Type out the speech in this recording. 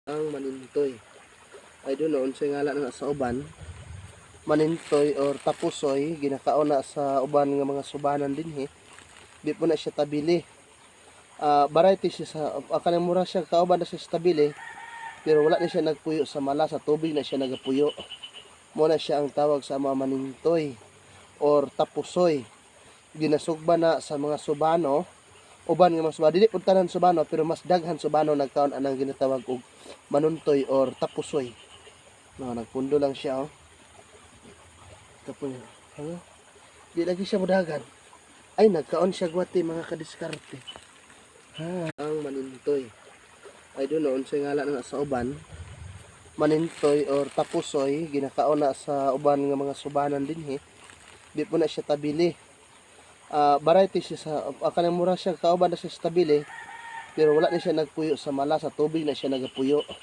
Ang manintoy. I don't know unsay ngalan na sa uban. Manintoy or tapusoy ginakaon na sa uban nga mga subanan dinhi. Di po na siya tabili. Variety siya sa kanang mura siya kauban na siya sa tabili. Pero wala na siya nagpuyo sa mala, sa tubig na siya nagapuyo. Mo na siya ang tawag sa mga manintoy or tapusoy. Ginasugba na sa mga subano. Uban nga mga subano, dili pud tanan subano pero mas daghan subano nagkaon anang ginatawag og manuntoy or tapusoy. No, nagpundo lang siya oh. Tapos di lagi siya mudagan. Ay nagkaon siya gwati mga kadiskarte. Ang manintoy. I don't know unsay ngalan na sa uban. Manintoy or tapusoy ginakaon na sa uban nga mga subanan dinhi. Di po na siya tabili. Variety siya sa kanang mura siya kauban na siya sa tabili. Pero wala na siya nagpuyo sa mala, sa tubig na siya nagapuyo.